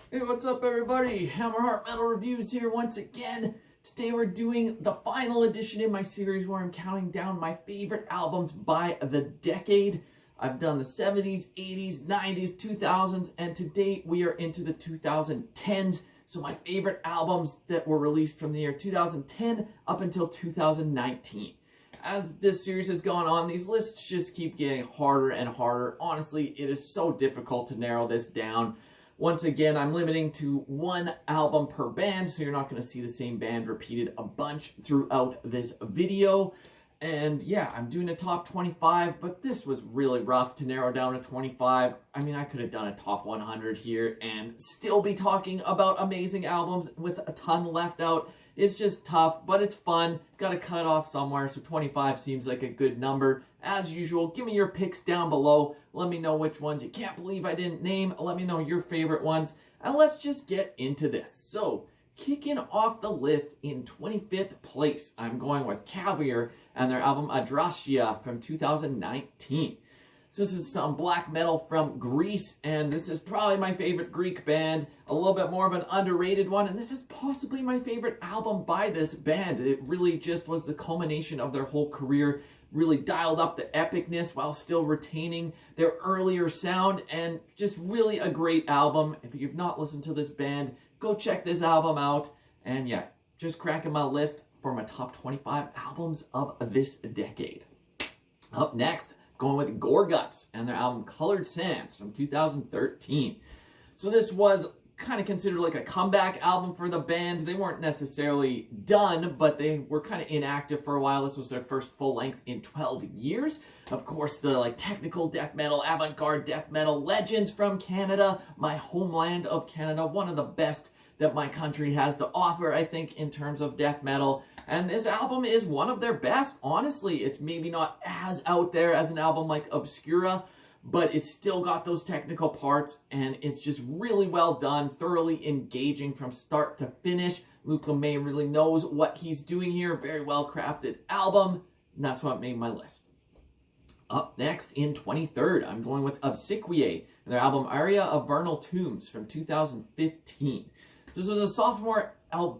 Hey, what's up everybody? Hammerheart Metal Reviews here once again. Today we're doing the final edition in my series where I'm counting down my favorite albums by the decade. I've done the 70s, 80s, 90s, 2000s, and today we are into the 2010s. So my favorite albums that were released from the year 2010 up until 2019. As this series has gone on, these lists just keep getting harder and harder. Honestly, it is so difficult to narrow this down. Once again, I'm limiting to one album per band, so you're not going to see the same band repeated a bunch throughout this video. And yeah, I'm doing a top 25, but this was really rough to narrow down to 25. I mean, I could have done a top 100 here and still be talking about amazing albums with a ton left out. It's just tough, but it's fun. Got to cut off somewhere, so 25 seems like a good number. As usual, give me your picks down below. Let me know which ones you can't believe I didn't name. Let me know your favorite ones, and let's just get into this. So, kicking off the list in 25th place, I'm going with Caviar and their album Adrastia from 2019. So this is some black metal from Greece, and this is probably my favorite Greek band, a little bit more of an underrated one, and this is possibly my favorite album by this band. It really just was the culmination of their whole career, really dialed up the epicness while still retaining their earlier sound, and just really a great album. If you've not listened to this band, go check this album out, and yeah, just cracking my list for my top 25 albums of this decade. Up next, going with Gore Guts and their album Colored Sands from 2013. So this was kind of considered like a comeback album for the band. They weren't necessarily done, but they were kind of inactive for a while. This was their first full length in 12 years. Of course, the technical death metal, avant-garde death metal legends from Canada, my homeland of Canada, one of the best that my country has to offer, I think, in terms of death metal. And this album is one of their best, honestly. It's maybe not as out there as an album like Obscura, but it's still got those technical parts, and it's just really well done, thoroughly engaging from start to finish. Luc Lemay really knows what he's doing here. Very well-crafted album, and that's what made my list. Up next, in 23rd, I'm going with Obsequiae and their album Aria of Vernal Tombs from 2015. So this was a sophomore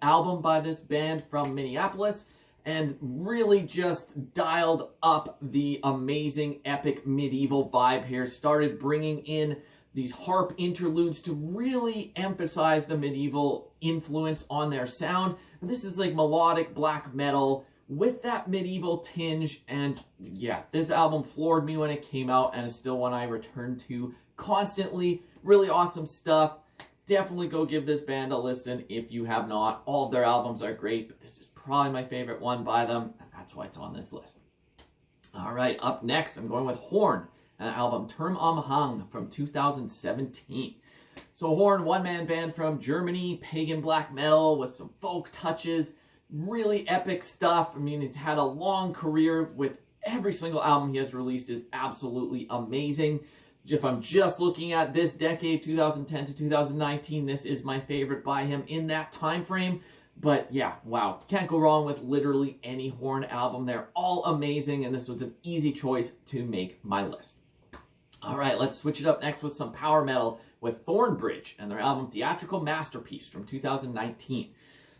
album by this band from Minneapolis, and really just dialed up the amazing epic medieval vibe here. Started bringing in these harp interludes to really emphasize the medieval influence on their sound. This is like melodic black metal with that medieval tinge, and yeah, this album floored me when it came out and is still one I return to constantly. Really awesome stuff. Definitely go give this band a listen if you have not. All of their albums are great, but this is probably my favorite one by them, and that's why it's on this list. All right, up next, I'm going with Horn and the album Turm Hang from 2017. So Horn, one-man band from Germany, pagan black metal with some folk touches, really epic stuff. I mean, he's had a long career with every single album he has released is absolutely amazing. If I'm just looking at this decade, 2010 to 2019, this is my favorite by him in that time frame. But yeah, wow, can't go wrong with literally any Horn album. They're all amazing, and this was an easy choice to make my list. All right, let's switch it up next with some power metal with Thornbridge and their album Theatrical Masterpiece from 2019.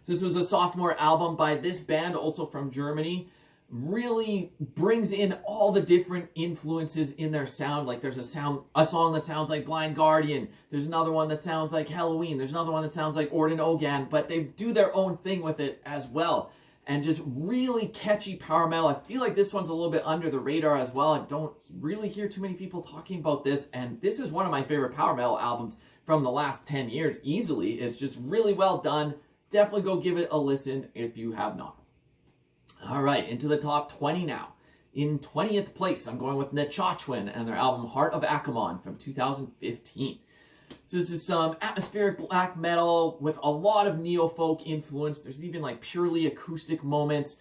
So this was a sophomore album by this band, also from Germany. Really brings in all the different influences in their sound. Like there's a song that sounds like Blind Guardian. There's another one that sounds like Halloween. There's another one that sounds like Orden Ogan, but they do their own thing with it as well. And just really catchy power metal. I feel like this one's a little bit under the radar as well. I don't really hear too many people talking about this, and this is one of my favorite power metal albums from the last 10 years, easily. It's just really well done. Definitely go give it a listen if you have not. All right, into the top 20 now. In 20th place, I'm going with Nechachwin and their album Heart of Akamon from 2015. So this is some atmospheric black metal with a lot of neo-folk influence. There's even like purely acoustic moments,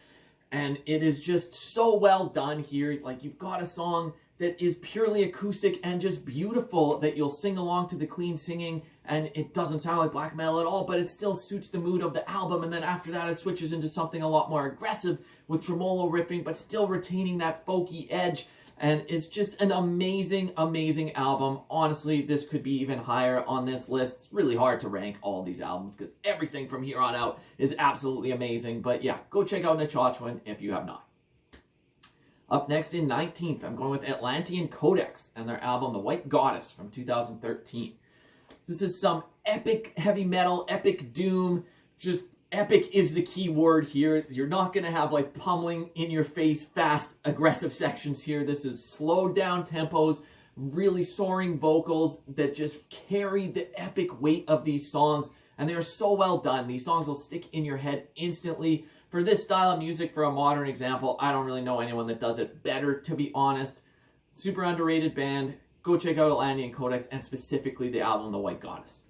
and it is just so well done here. Like, you've got a song that is purely acoustic and just beautiful that you'll sing along to the clean singing, and it doesn't sound like black metal at all, but it still suits the mood of the album. And then after that, it switches into something a lot more aggressive with tremolo riffing, but still retaining that folky edge. And it's just an amazing, amazing album. Honestly, this could be even higher on this list. It's really hard to rank all these albums because everything from here on out is absolutely amazing. But yeah, go check out Nachachwin if you have not. Up next in 19th, I'm going with Atlantean Kodex and their album The White Goddess from 2013. This is some epic heavy metal, epic doom, just epic is the key word here. You're not going to have like pummeling in your face, fast, aggressive sections here. This is slowed down tempos, really soaring vocals that just carry the epic weight of these songs. And they are so well done. These songs will stick in your head instantly. For this style of music, for a modern example, I don't really know anyone that does it better, to be honest. Super underrated band. Go check out Atlantean Codex and specifically the album The White Goddess.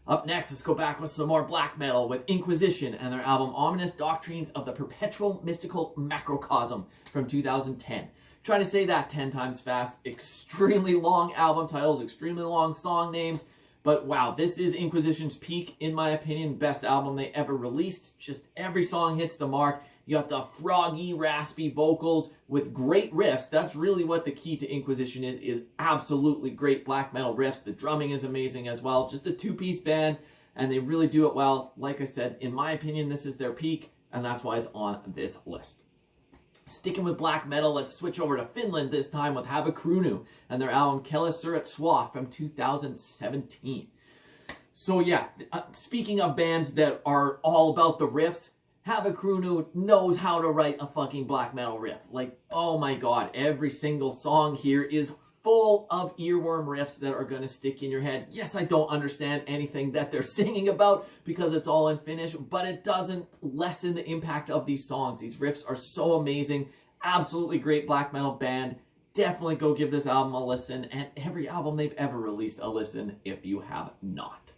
Up next, let's go back with some more black metal with Inquisition and their album Ominous Doctrines of the Perpetual Mystical Macrocosm from 2010. Try to say that 10 times fast. Extremely long album titles, extremely long song names. But wow, this is Inquisition's peak, in my opinion. Best album they ever released. Just every song hits the mark. You got the froggy, raspy vocals with great riffs. That's really what the key to Inquisition is absolutely great black metal riffs. The drumming is amazing as well. Just a two-piece band, and they really do it well. Like I said, in my opinion, this is their peak, and that's why it's on this list. Sticking with black metal, let's switch over to Finland this time with Havukruunu and their album Kelle Surut from 2017. So yeah, speaking of bands that are all about the riffs, Havukruunu knows how to write a fucking black metal riff. Like, oh my god, every single song here is full of earworm riffs that are going to stick in your head. Yes, I don't understand anything that they're singing about because it's all in Finnish, but it doesn't lessen the impact of these songs. These riffs are so amazing. Absolutely great black metal band. Definitely go give this album a listen, and every album they've ever released a listen if you have not.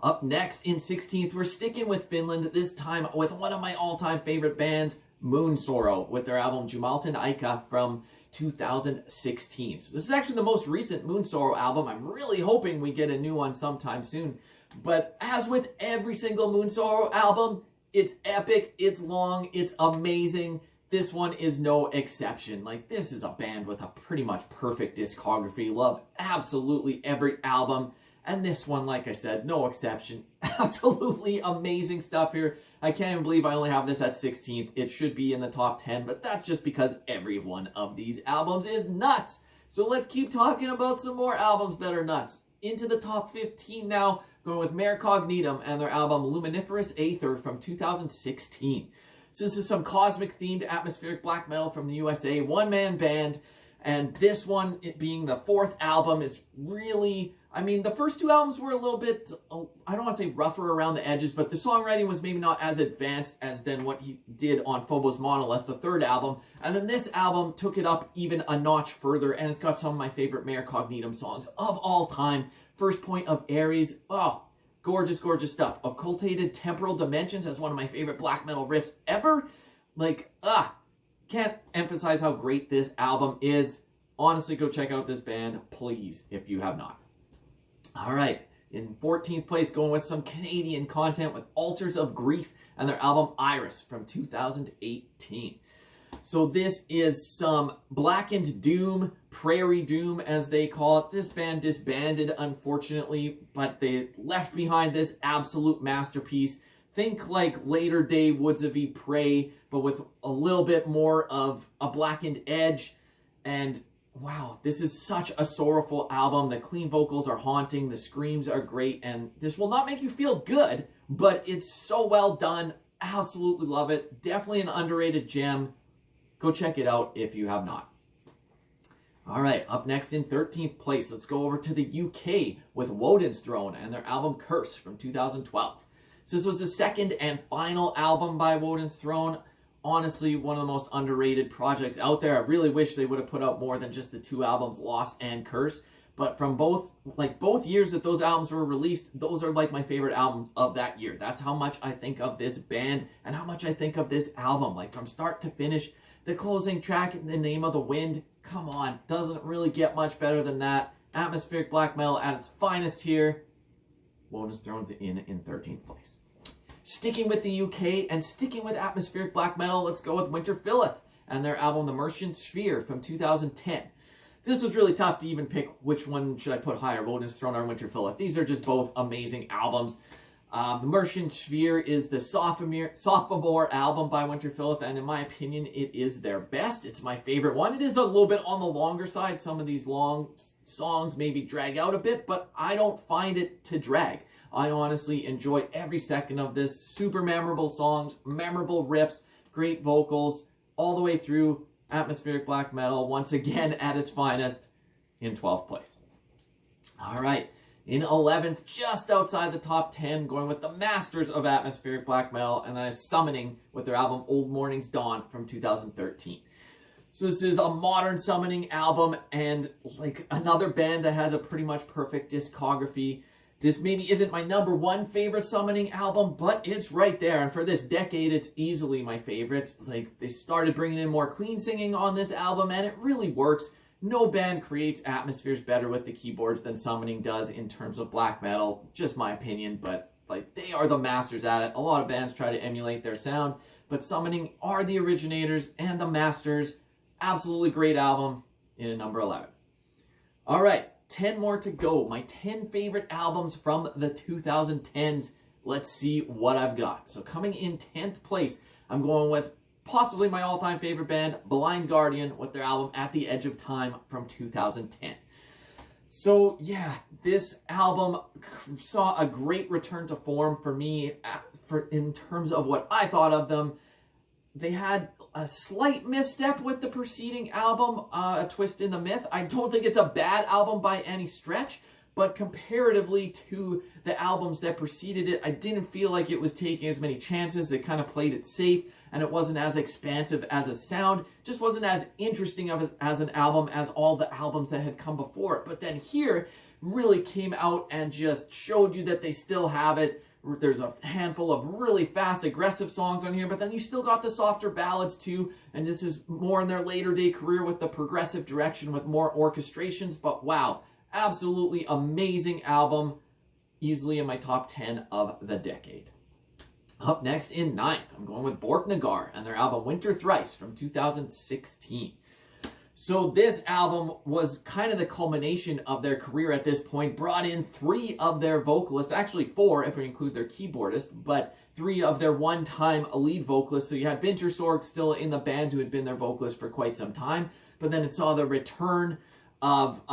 Up next in 16th, we're sticking with Finland, this time with one of my all-time favorite bands, Moonsorrow, with their album Jumalten Aika from 2016. So this is actually the most recent Moonsorrow album. I'm really hoping we get a new one sometime soon. But as with every single Moonsorrow album, it's epic, it's long, it's amazing. This one is no exception. Like, this is a band with a pretty much perfect discography. Love absolutely every album. And this one, like I said, no exception. Absolutely amazing stuff here. I can't even believe I only have this at 16th. It should be in the top 10, but that's just because every one of these albums is nuts. So let's keep talking about some more albums that are nuts. Into the top 15 now, going with Cognito and their album Luminiferous Aether from 2016. So this is some cosmic-themed atmospheric black metal from the USA, one-man band. And this one, it being the fourth album, is really... I mean, the first two albums were a little bit, I don't want to say rougher around the edges, but the songwriting was maybe not as advanced as then what he did on Phobos Monolith, the third album. And then this album took it up even a notch further, and it's got some of my favorite Cognitum songs of all time. First Point of Ares, oh, gorgeous, gorgeous stuff. Occultated Temporal Dimensions has one of my favorite black metal riffs ever. Like, can't emphasize how great this album is. Honestly, go check out this band, please, if you have not. All right, in 14th place, going with some Canadian content with Altars of Grief and their album Iris from 2018. So this is some blackened doom, prairie doom as they call it. This band disbanded, unfortunately, but they left behind this absolute masterpiece. Think like later day Woods of Prey, but with a little bit more of a blackened edge. And wow, this is such a sorrowful album. The clean vocals are haunting, the screams are great, and this will not make you feel good, but it's so well done. Absolutely love it. Definitely an underrated gem. Go check it out if you have not. All right, up next in 13th place, let's go over to the UK with Woden's Throne and their album Curse from 2012. So this was the second and final album by Woden's Throne. Honestly, one of the most underrated projects out there. I really wish they would have put out more than just the two albums, Lost and Curse. But from both years that those albums were released, those are like my favorite albums of that year. That's how much I think of this band and how much I think of this album. Like from start to finish, the closing track, In the Name of the Wind, come on, doesn't really get much better than that. Atmospheric black metal at its finest here. Woden's Throne's in 13th place. Sticking with the UK and sticking with atmospheric black metal, let's go with Winter Filleth and their album The Merchant Sphere from 2010. This was really tough to even pick which one should I put higher. We'll just throw in our Winterfell. These are just both amazing albums. The Merchant Sphere is the sophomore album by Winterfell, and in my opinion, it is their best. It's my favorite one. It is a little bit on the longer side. Some of these long songs maybe drag out a bit, but I don't find it to drag. I honestly enjoy every second of this. Super memorable songs, memorable riffs, great vocals, all the way through. Atmospheric black metal, once again at its finest, in 12th place. All right, in 11th, just outside the top 10, going with the masters of atmospheric black metal, and then Summoning with their album Old Morning's Dawn from 2013. So this is a modern Summoning album, and like another band that has a pretty much perfect discography. This maybe isn't my #1 favorite Summoning album, but it's right there. And for this decade, it's easily my favorite. Like, they started bringing in more clean singing on this album, and it really works. No band creates atmospheres better with the keyboards than Summoning does in terms of black metal. Just my opinion, but like, they are the masters at it. A lot of bands try to emulate their sound, but Summoning are the originators and the masters. Absolutely great album in at number 11. All right. 10 more to go. My 10 favorite albums from the 2010s. Let's see what I've got. So coming in 10th place, I'm going with possibly my all-time favorite band, Blind Guardian, with their album At the Edge of Time from 2010. So yeah, this album saw a great return to form for me in terms of what I thought of them. They had a slight misstep with the preceding album, A Twist in the Myth. I don't think it's a bad album by any stretch, but comparatively to the albums that preceded it, I didn't feel like it was taking as many chances. It kind of played it safe, and it wasn't as expansive as a sound. Just wasn't as interesting as an album as all the albums that had come before it. But then here, really came out and just showed you that they still have it. There's a handful of really fast, aggressive songs on here, but then you still got the softer ballads too, and this is more in their later day career with the progressive direction with more orchestrations, but wow, absolutely amazing album, easily in my top 10 of the decade. Up next in 9th, I'm going with Borknagar and their album Winter Thrice from 2016. So this album was kind of the culmination of their career at this point, brought in 3 of their vocalists, actually 4 if we include their keyboardist, but 3 of their one-time lead vocalists. So you had Wintersorg still in the band who had been their vocalist for quite some time, but then it saw the return of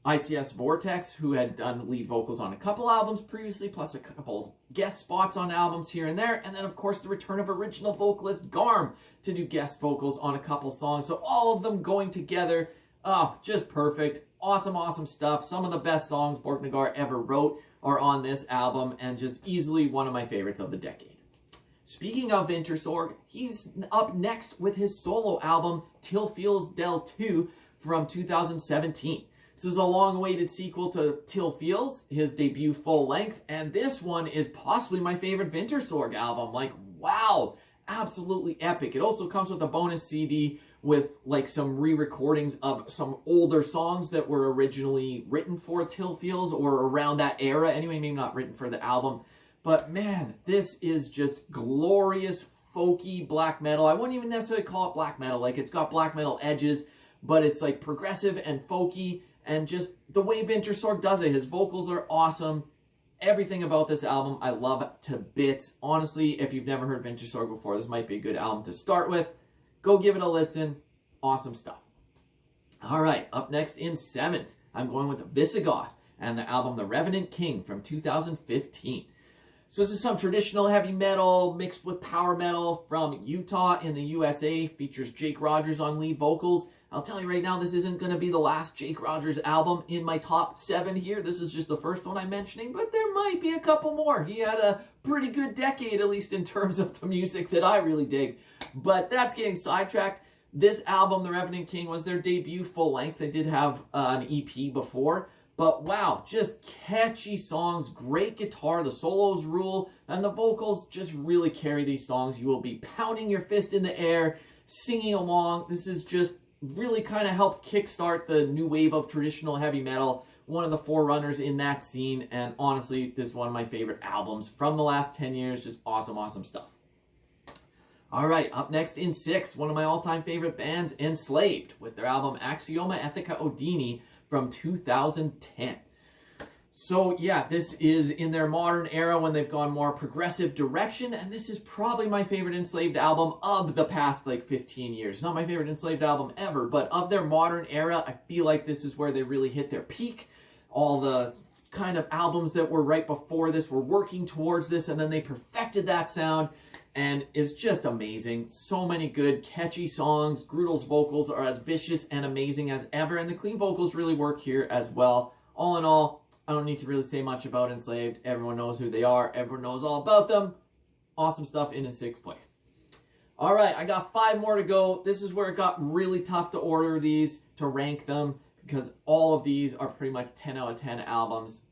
ICS Vortex, who had done lead vocals on a couple albums previously, plus a couple guest spots on albums here and there. And then, of course, the return of original vocalist Garm to do guest vocals on a couple songs. So all of them going together. Oh, just perfect. Awesome, awesome stuff. Some of the best songs Borknagar ever wrote are on this album, and just easily one of my favorites of the decade. Speaking of Wintersorg, he's up next with his solo album, Till Feels Del 2 from 2017. This is a long-awaited sequel to Till Feels, his debut full-length, and this one is possibly my favorite Wintersorg album. Like, wow, absolutely epic. It also comes with a bonus CD with, like, some re-recordings of some older songs that were originally written for Till Feels, or around that era. Anyway, maybe not written for the album. But, man, this is just glorious, folky black metal. I wouldn't even necessarily call it black metal. Like, it's got black metal edges, but it's, like, progressive and folky. And just the way Wintersorg does it, his vocals are awesome. Everything about this album I love to bits. Honestly, if you've never heard Wintersorg before, this might be a good album to start with. Go give it a listen. Awesome stuff. All right, up next in 7th, I'm going with Visigoth and the album The Revenant King from 2015. So this is some traditional heavy metal mixed with power metal from Utah in the USA. Features Jake Rogers on lead vocals. I'll tell you right now, this isn't going to be the last Jake Rogers album in my top 7 here. This is just the first one I'm mentioning, but there might be a couple more. He had a pretty good decade, at least in terms of the music that I really dig. But that's getting sidetracked. This album, The Revenant King, was their debut full length. They did have an EP before. But wow, just catchy songs, great guitar, the solos rule, and the vocals just really carry these songs. You will be pounding your fist in the air, singing along. This is just really kind of helped kickstart the new wave of traditional heavy metal, one of the forerunners in that scene, and honestly, this is one of my favorite albums from the last 10 years. Just awesome, awesome stuff. All right, up next in 6, one of my all-time favorite bands, Enslaved, with their album Axioma, Ethica, Odini from 2010. So yeah, this is in their modern era when they've gone more progressive direction, and this is probably my favorite Enslaved album of the past like 15 years. Not my favorite Enslaved album ever, but of their modern era, I feel like this is where they really hit their peak. All the kind of albums that were right before this were working towards this, and then they perfected that sound, and it's just amazing. So many good, catchy songs. Grudel's vocals are as vicious and amazing as ever, and the clean vocals really work here as well. All in all, I don't need to really say much about Enslaved. Everyone knows who they are. Everyone knows all about them. Awesome stuff in 6th place. All right, I got 5 more to go. This is where it got really tough to order these, to rank them, because all of these are pretty much 10 out of 10 albums.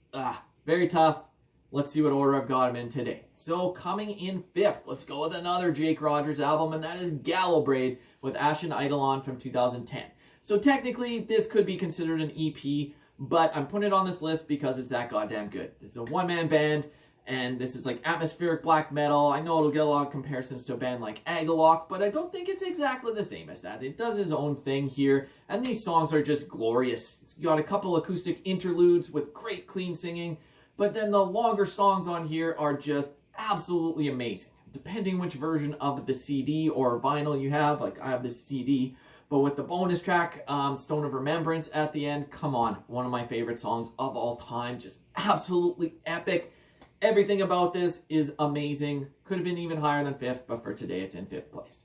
Very tough. Let's see what order I've got them in today. So coming in 5th, let's go with another Jake Rogers album, and that is Gallowbraid with Ashen Eidolon from 2010. So technically, this could be considered an EP, but I'm putting it on this list because it's that goddamn good. This is a one-man band, and this is like atmospheric black metal. I know it'll get a lot of comparisons to a band like Eidolon, but I don't think it's exactly the same as that. It does its own thing here, and these songs are just glorious. It's got a couple acoustic interludes with great clean singing, but then the longer songs on here are just absolutely amazing. Depending which version of the CD or vinyl you have, like I have the CD, but with the bonus track, Stone of Remembrance at the end, come on, one of my favorite songs of all time, just absolutely epic. Everything about this is amazing. Could have been even higher than 5th, but for today it's in 5th place.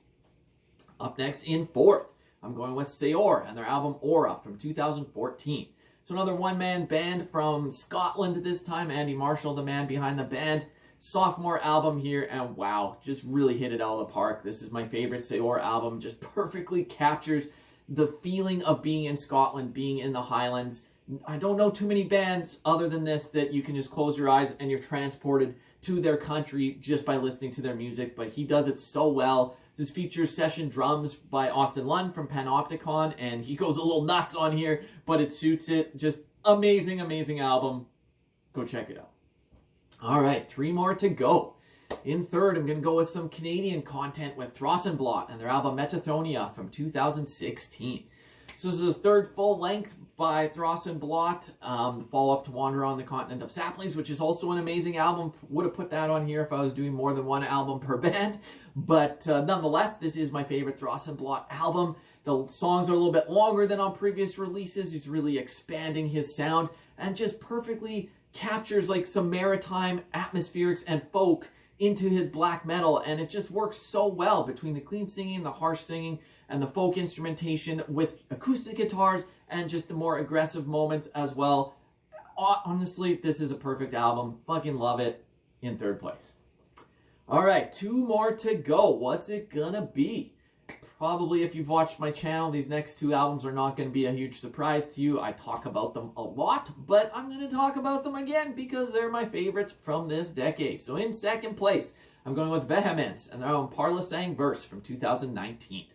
Up next in 4th, I'm going with Sayor and their album Aura from 2014. So another one-man band from Scotland this time. Andy Marshall, the man behind the band. Sophomore album here, and wow, just really hit it out of the park. This is my favorite Sayor album. Just perfectly captures the feeling of being in Scotland, being in the Highlands. I don't know too many bands other than this that you can just close your eyes and you're transported to their country just by listening to their music, but he does it so well. This features session drums by Austin Lund from Panopticon, and he goes a little nuts on here, but it suits it. Just amazing, amazing album. Go check it out. All right, 3 more to go. In 3rd, I'm going to go with some Canadian content with Thrice Blot and their album Metathonia from 2016. So this is the 3rd full length by Thrice Blot, follow-up to Wander on the Continent of Saplings, which is also an amazing album. Would have put that on here if I was doing more than one album per band. But nonetheless, this is my favorite Thrice Blot album. The songs are a little bit longer than on previous releases. He's really expanding his sound and just perfectly captures like some maritime atmospherics and folk into his black metal, and it just works so well between the clean singing, the harsh singing, and the folk instrumentation with acoustic guitars and just the more aggressive moments as well. Honestly, this is a perfect album. Fucking love it. In 3rd place. All right, 2 more to go. What's it gonna be? Probably if you've watched my channel, these next 2 albums are not going to be a huge surprise to you. I talk about them a lot, but I'm going to talk about them again because they're my favorites from this decade. So in 2nd place, I'm going with Vehemence and their album Parla Sang Verse from 2019.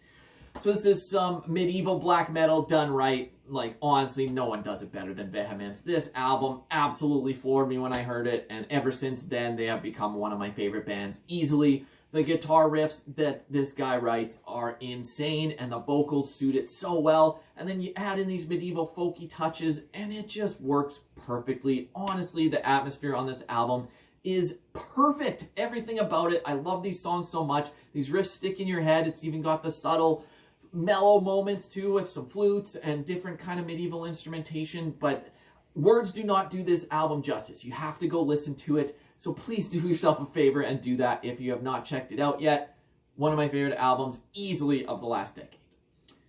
So this is some medieval black metal done right. Like, honestly, no one does it better than Vehemence. This album absolutely floored me when I heard it, and ever since then, they have become one of my favorite bands easily. The guitar riffs that this guy writes are insane, and the vocals suit it so well. And then you add in these medieval folky touches, and it just works perfectly. Honestly, the atmosphere on this album is perfect. Everything about it. I love these songs so much. These riffs stick in your head. It's even got the subtle, mellow moments, too, with some flutes and different kind of medieval instrumentation. But words do not do this album justice. You have to go listen to it. So please do yourself a favor and do that if you have not checked it out yet. One of my favorite albums, easily, of the last decade.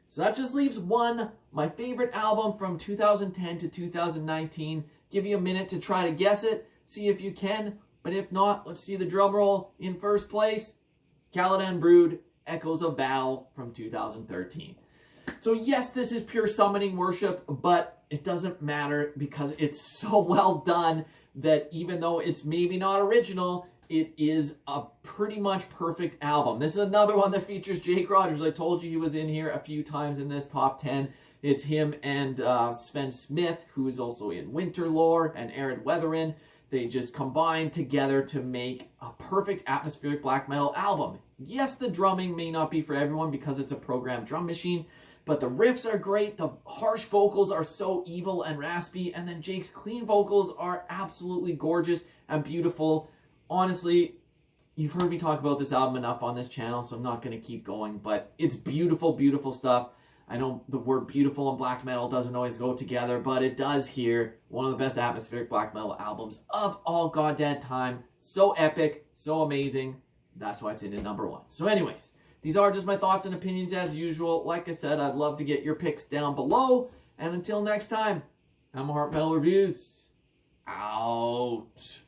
So that just leaves one, my favorite album from 2010 to 2019. Give you a minute to try to guess it, see if you can. But if not, let's see the drum roll. In 1st place, Caladan Brood, Echoes of Battle from 2013. So yes, this is pure summoning worship, but it doesn't matter because it's so well done that even though it's maybe not original, it is a pretty much perfect album. This is another one that features Jake Rogers. I told you he was in here a few times in this top 10. It's him and Sven Smith, who is also in Winterlore and Arid Weatherin. They just combine together to make a perfect atmospheric black metal album. Yes, the drumming may not be for everyone because it's a programmed drum machine, but the riffs are great. The harsh vocals are so evil and raspy, and then Jake's clean vocals are absolutely gorgeous and beautiful. Honestly, you've heard me talk about this album enough on this channel, so I'm not going to keep going, but it's beautiful, beautiful stuff. I know the word beautiful and black metal doesn't always go together, but it does here. One of the best atmospheric black metal albums of all goddamn time. So epic, so amazing. That's why it's in at #1. So anyways, these are just my thoughts and opinions as usual. Like I said, I'd love to get your picks down below. And until next time, I'm Heart Metal Reviews. Out.